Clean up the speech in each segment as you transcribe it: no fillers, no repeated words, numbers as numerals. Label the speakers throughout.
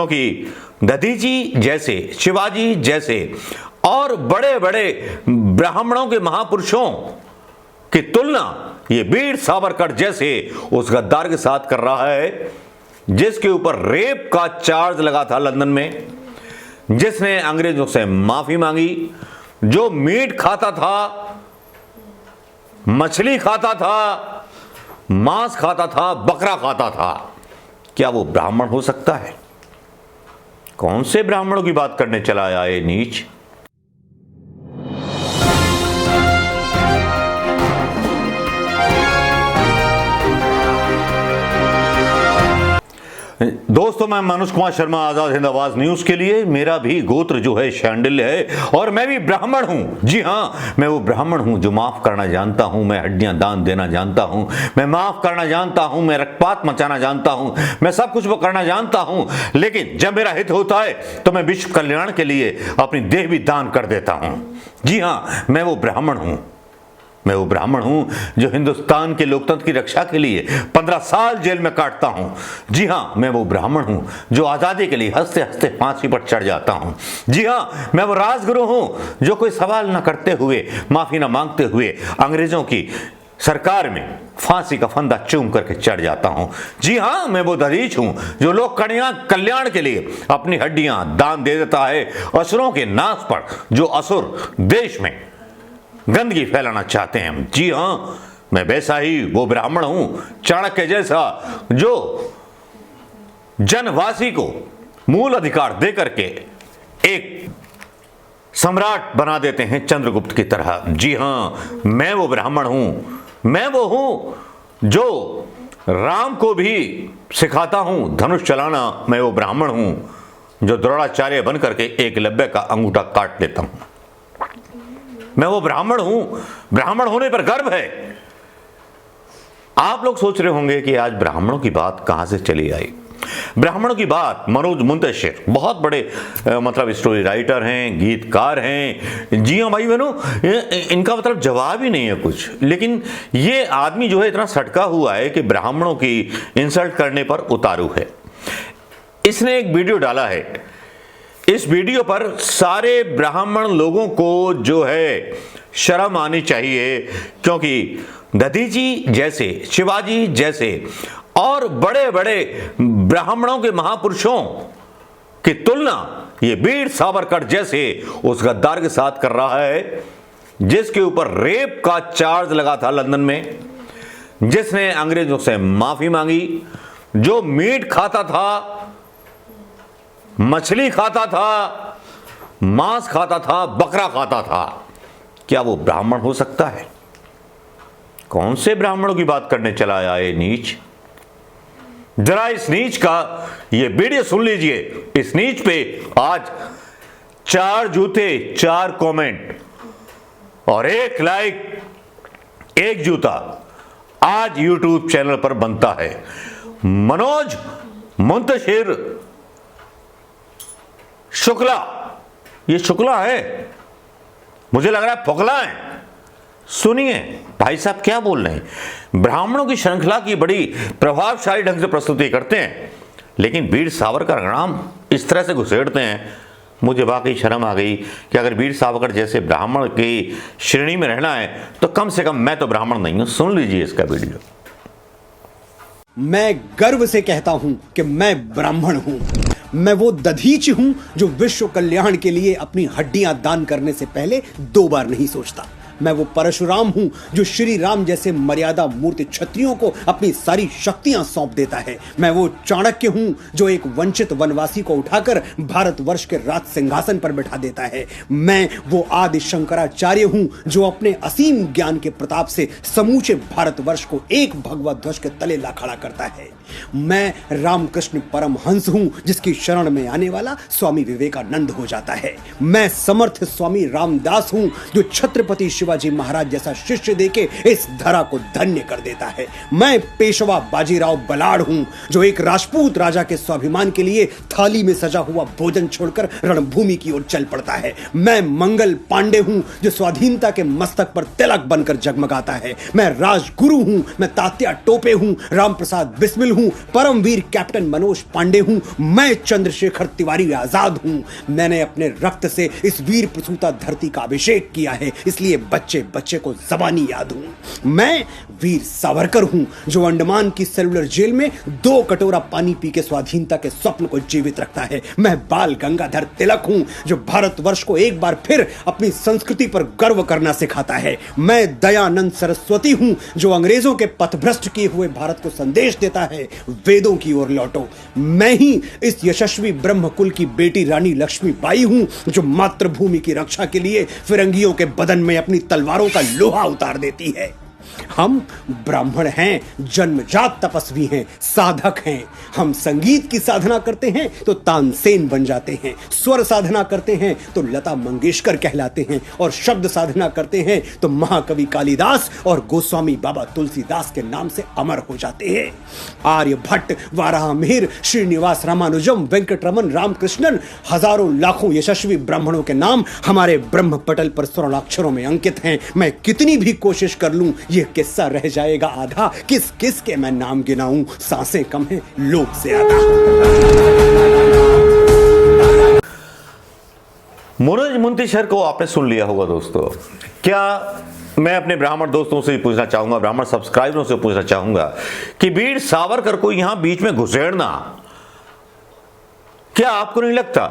Speaker 1: क्योंकि दधीची जैसे, शिवाजी जैसे और बड़े बड़े ब्राह्मणों के महापुरुषों की तुलना ये वीर सावरकर जैसे उस गद्दार के साथ कर रहा है जिसके ऊपर रेप का चार्ज लगा था लंदन में, जिसने अंग्रेजों से माफी मांगी, जो मीट खाता था, मछली खाता था, मांस खाता था, बकरा खाता था। क्या वो ब्राह्मण हो सकता है? कौन से ब्राह्मणों की बात करने चला आया ये नीच? दोस्तों, मैं मनोज कुमार शर्मा, आजाद हिंद आवाज न्यूज के लिए। मेरा भी गोत्र जो है शांडिल्य है और मैं भी ब्राह्मण हूं। जी हां, मैं वो ब्राह्मण हूं जो माफ करना जानता हूं, मैं हड्डियां दान देना जानता हूं, मैं माफ करना जानता हूं, मैं रक्तपात मचाना जानता हूं, मैं सब कुछ वो करना जानता हूं। लेकिन जब मेरा हित होता है तो मैं विश्व कल्याण के लिए अपनी देह भी दान कर देता हूं। जी हां, मैं वो ब्राह्मण हूं। मैं वो ब्राह्मण हूं जो हिंदुस्तान के लोकतंत्र की रक्षा के लिए 15 साल जेल में काटता हूं। जी हां, मैं वो ब्राह्मण हूं जो आजादी के लिए हंसते हंसते फांसी पर चढ़ जाता हूं। जी हां, मैं वो राजगुरु हूं जो कोई सवाल न करते हुए, माफी न मांगते हुए अंग्रेजों की सरकार में फांसी का फंदा चूम करके चढ़ जाता हूं। जी हां, मैं वो दधीच हूं जो लोक कल्याण के लिए अपनी हड्डियां दान दे देता है असुरों के नाश पर, जो असुर देश में गंदगी फैलाना चाहते हैं। जी हां, मैं वैसा ही वो ब्राह्मण हूं, चाणक्य जैसा, जो जनवासी को मूल अधिकार दे करके एक सम्राट बना देते हैं चंद्रगुप्त की तरह। जी हां, मैं वो ब्राह्मण हूं। मैं वो हूं जो राम को भी सिखाता हूं धनुष चलाना। मैं वो ब्राह्मण हूं जो द्रोणाचार्य बन करके एकलव्य का अंगूठा काट देता हूं। मैं वो ब्राह्मण हूं, ब्राह्मण होने पर गर्व है। आप लोग सोच रहे होंगे कि आज ब्राह्मणों की बात कहां से चली आई। ब्राह्मणों की बात मनोज मुंतशिर, बहुत बड़े मतलब स्टोरी राइटर हैं, गीतकार हैं। जी हां भाई बहनों, इनका मतलब जवाब ही नहीं है कुछ। लेकिन ये आदमी जो है इतना सटका हुआ है कि ब्राह्मणों की इंसल्ट करने पर उतारू है। इसने एक वीडियो डाला है। इस वीडियो पर सारे ब्राह्मण लोगों को जो है शर्म आनी चाहिए, क्योंकि दधीची जैसे, शिवाजी जैसे और बड़े बड़े ब्राह्मणों के महापुरुषों की तुलना ये वीर सावरकर जैसे उस गद्दार के साथ कर रहा है जिसके ऊपर रेप का चार्ज लगा था लंदन में, जिसने अंग्रेजों से माफी मांगी, जो मीट खाता था, मछली खाता था, मांस खाता था, बकरा खाता था। क्या वो ब्राह्मण हो सकता है? कौन से ब्राह्मणों की बात करने चला आया ये नीच? जरा इस नीच का ये वीडियो सुन लीजिए। इस नीच पे आज 4 जूते, 4 कमेंट और 1 लाइक, 1 जूता आज यूट्यूब चैनल पर बनता है। मनोज मुंतशिर शुक्ला, ये शुक्ला है, मुझे लग रहा है फोकला है। सुनिए भाई साहब क्या बोल रहे हैं। ब्राह्मणों की श्रृंखला की बड़ी प्रभावशाली ढंग से प्रस्तुति करते हैं, लेकिन वीर सावरकर नाम इस तरह से घुसेड़ते हैं। मुझे वाकई शर्म आ गई कि अगर वीर सावरकर जैसे ब्राह्मण की श्रेणी में रहना है तो कम से कम मैं तो ब्राह्मण नहीं हूं। सुन लीजिए इसका वीडियो।
Speaker 2: मैं गर्व से कहता हूं कि मैं ब्राह्मण हूं। मैं वो दधीच हूं जो विश्व कल्याण के लिए अपनी हड्डियां दान करने से पहले 2 बार नहीं सोचता। मैं वो परशुराम हूं जो श्री राम जैसे मर्यादा मूर्ति क्षत्रियों को अपनी सारी शक्तियां सौंप देता है। मैं वो चाणक्य हूं जो एक वंचित वनवासी को उठाकर भारतवर्ष के राज सिंहासन पर बैठा देता है। मैं वो आदि शंकराचार्य हूं जो अपने असीम ज्ञान के प्रताप से समूचे भारतवर्ष को एक भगवा ध्वज के तले ला खड़ा करता है। मैं रामकृष्ण परमहंस हूं जिसकी शरण में आने वाला स्वामी विवेकानंद हो जाता है। मैं समर्थ स्वामी रामदास हूं जो छत्रपति शिवाजी शिवाजी महाराज जैसा शिष्य देके इस धरा को धन्य कर देता है। मैं पेशवा बाजीराव बलाड़ हूं, जो एक राजपूत राजा के स्वाभिमान के लिए थाली में सजा हुआ भोजन छोड़कर रणभूमि की ओर चल पड़ता है। मैं मंगल पांडे हूं, जो स्वाधीनता के मस्तक पर तिलक बनकर जगमगाता है। मैं राजगुरु हूं, मैं तात्या टोपे हूं, राम प्रसाद बिस्मिल हूं, परमवीर कैप्टन मनोज पांडे हूं, मैं चंद्रशेखर तिवारी आजाद हूं। मैंने अपने रक्त से इस वीर प्रसूता धरती का अभिषेक किया है, इसलिए बच्चे बच्चे को जबानी याद हूं। मैं वीर सावरकर हूं, जो अंडमान की सेलुलर जेल में 2 कटोरा पानी पी के स्वाधीनता के स्वप्न को जीवित रखता है। मैं बाल गंगाधर तिलक हूं, जो भारतवर्ष को एक बार फिर अपनी संस्कृति पर गर्व करना सिखाता है। मैं दयानंद सरस्वती हूं, जो अंग्रेजों के पथभ्रष्ट किए हुए भारत को संदेश देता है, वेदों की ओर लौटो। मैं ही इस यशस्वी ब्रह्मकुल की बेटी रानी लक्ष्मीबाई हूं, जो मातृभूमि की रक्षा के लिए फिरंगियों के बदन में अपनी तलवारों का लोहा उतार देती है। हम ब्राह्मण हैं, जन्मजात तपस्वी हैं, साधक हैं। हम संगीत की साधना करते हैं तो तानसेन बन जाते हैं, स्वर साधना करते हैं तो लता मंगेशकर कहलाते हैं, और शब्द साधना करते हैं तो महाकवि कालिदास और गोस्वामी बाबा तुलसीदास के नाम से अमर हो जाते हैं। आर्यभट्ट, वाराहमिहिर, श्रीनिवास रामानुजम, वेंकटरमन, रामकृष्णन, हजारों लाखों यशस्वी ब्राह्मणों के नाम हमारे ब्रह्म पटल पर स्वर्णाक्षरों में अंकित हैं। मैं कितनी भी कोशिश कर लूं, यह किस्सा रह जाएगा आधा। किस किस के मैं नाम गिनाऊं, सांसें कम हैं, लोग ज्यादा।
Speaker 1: मनोज मुंतशिर को आपने सुन लिया होगा दोस्तों। क्या मैं अपने ब्राह्मण दोस्तों से पूछना चाहूंगा, ब्राह्मण सब्सक्राइबरों से पूछना चाहूंगा कि वीर सावरकर को यहां बीच में घुसेड़ना, क्या आपको नहीं लगता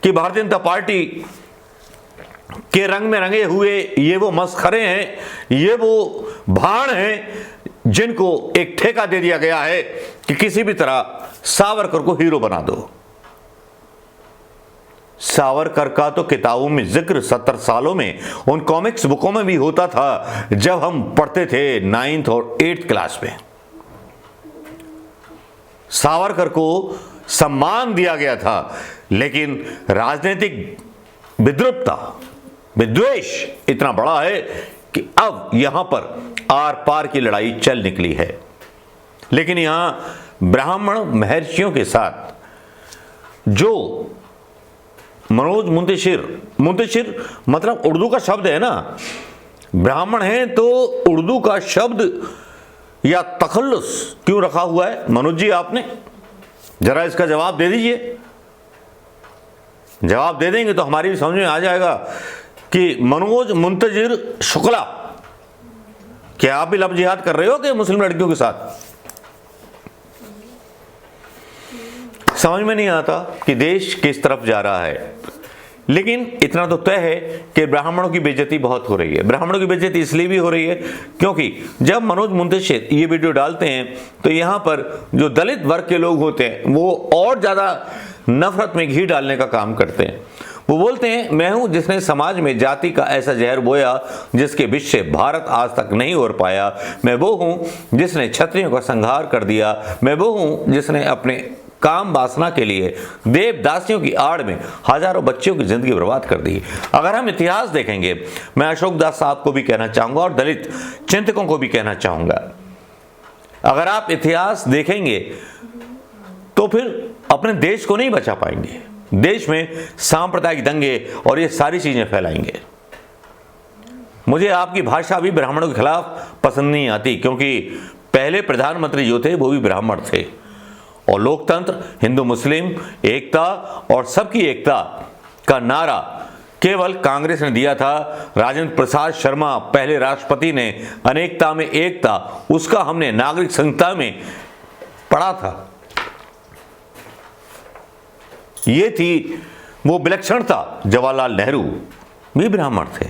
Speaker 1: कि भारतीय जनता पार्टी के रंग में रंगे हुए ये वो मस्खरे हैं, ये वो भाण हैं जिनको एक ठेका दे दिया गया है कि किसी भी तरह सावरकर को हीरो बना दो। सावरकर का तो किताबों में जिक्र 70 सालों में उन कॉमिक्स बुकों में भी होता था जब हम पढ़ते थे 9th और 8th क्लास में। सावरकर को सम्मान दिया गया था, लेकिन राजनीतिक विद्रुपता, विद्वेष इतना बड़ा है कि अब यहां पर आर पार की लड़ाई चल निकली है। लेकिन यहां ब्राह्मण महर्षियों के साथ जो मनोज मुंतशिर मतलब उर्दू का शब्द है ना, ब्राह्मण है तो उर्दू का शब्द या तखल्लुस क्यों रखा हुआ है? मनोज जी आपने जरा इसका जवाब दे दीजिए। जवाब दे देंगे तो हमारी भी समझ में आ जाएगा कि मनोज मुंतशिर शुक्ला, क्या आप भी लव जिहाद कर रहे हो कि मुस्लिम लड़कियों के साथ? समझ में नहीं आता कि देश किस तरफ जा रहा है। लेकिन इतना तो तय है कि ब्राह्मणों की बेइज्जती बहुत हो रही है। ब्राह्मणों की बेइज्जती इसलिए भी हो रही है क्योंकि जब मनोज मुंतशिर ये वीडियो डालते हैं तो यहां पर जो दलित वर्ग के लोग होते हैं वो और ज्यादा नफरत में घी डालने का काम करते हैं। वो बोलते हैं, मैं हूं जिसने समाज में जाति का ऐसा जहर बोया जिसके विष से भारत आज तक नहीं उड़ पाया। मैं वो हूं जिसने क्षत्रियों का संहार कर दिया। मैं वो हूं जिसने अपने काम वासना के लिए देवदासियों की आड़ में हजारों बच्चों की जिंदगी बर्बाद कर दी। अगर हम इतिहास देखेंगे, मैं अशोक दास साहब को भी कहना चाहूंगा और दलित चिंतकों को भी कहना चाहूंगा, अगर आप इतिहास देखेंगे तो फिर अपने देश को नहीं बचा पाएंगे। देश में सांप्रदायिक दंगे और ये सारी चीजें फैलाएंगे। मुझे आपकी भाषा भी ब्राह्मणों के खिलाफ पसंद नहीं आती, क्योंकि पहले प्रधानमंत्री जो थे वो भी ब्राह्मण थे, और लोकतंत्र, हिंदू मुस्लिम एकता और सबकी एकता का नारा केवल कांग्रेस ने दिया था। राजेंद्र प्रसाद शर्मा पहले राष्ट्रपति ने अनेकता में एकता, उसका हमने नागरिक संहिता में पढ़ा था। ये थी वो विलक्षणता। जवाहरलाल नेहरू भी ब्राह्मण थे।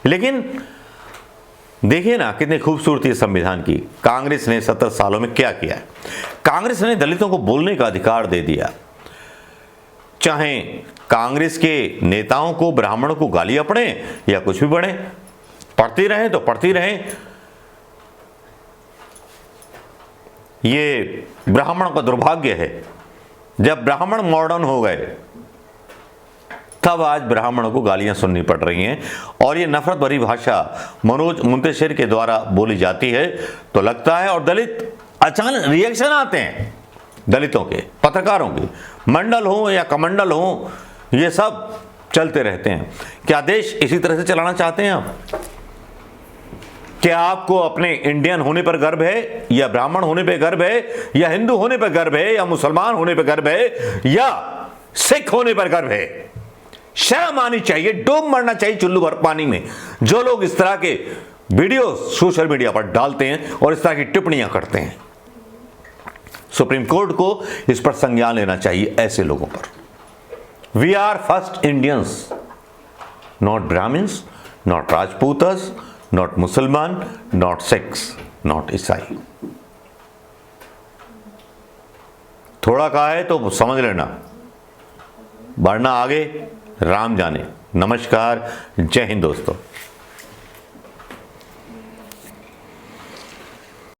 Speaker 1: लेकिन देखिए ना कितनी खूबसूरती है संविधान की। कांग्रेस ने 70 सालों में क्या किया है? कांग्रेस ने दलितों को बोलने का अधिकार दे दिया। चाहे कांग्रेस के नेताओं को, ब्राह्मणों को गालियां पड़े या कुछ भी पड़े, पढ़ती रहें तो पढ़ती रहें। ये ब्राह्मणों का दुर्भाग्य है। जब ब्राह्मण मॉडर्न हो गए तब आज ब्राह्मणों को गालियां सुननी पड़ रही हैं। और ये नफरत भरी भाषा मनोज मुंतशिर के द्वारा बोली जाती है तो लगता है, और दलित अचानक रिएक्शन आते हैं, दलितों के, पत्रकारों के, मंडल हो या कमंडल हो, ये सब चलते रहते हैं। क्या देश इसी तरह से चलाना चाहते हैं आप? क्या आपको अपने इंडियन होने पर गर्व है, या ब्राह्मण होने पर गर्व है, या हिंदू होने पर गर्व है, या मुसलमान होने पर गर्व है, या सिख होने पर गर्व है? शर्म आनी चाहिए, डूब मरना चाहिए चुल्लू भर पानी में जो लोग इस तरह के वीडियो सोशल मीडिया पर डालते हैं और इस तरह की टिप्पणियां करते हैं। सुप्रीम कोर्ट को इस पर संज्ञान लेना चाहिए ऐसे लोगों पर। We are first Indians, not Brahmins, not Rajputs, not मुसलमान, नॉट सिख्स, नॉट ईसाई। थोड़ा कहा है तो समझ लेना, वरना आगे राम जाने। नमस्कार, जय हिंद दोस्तों।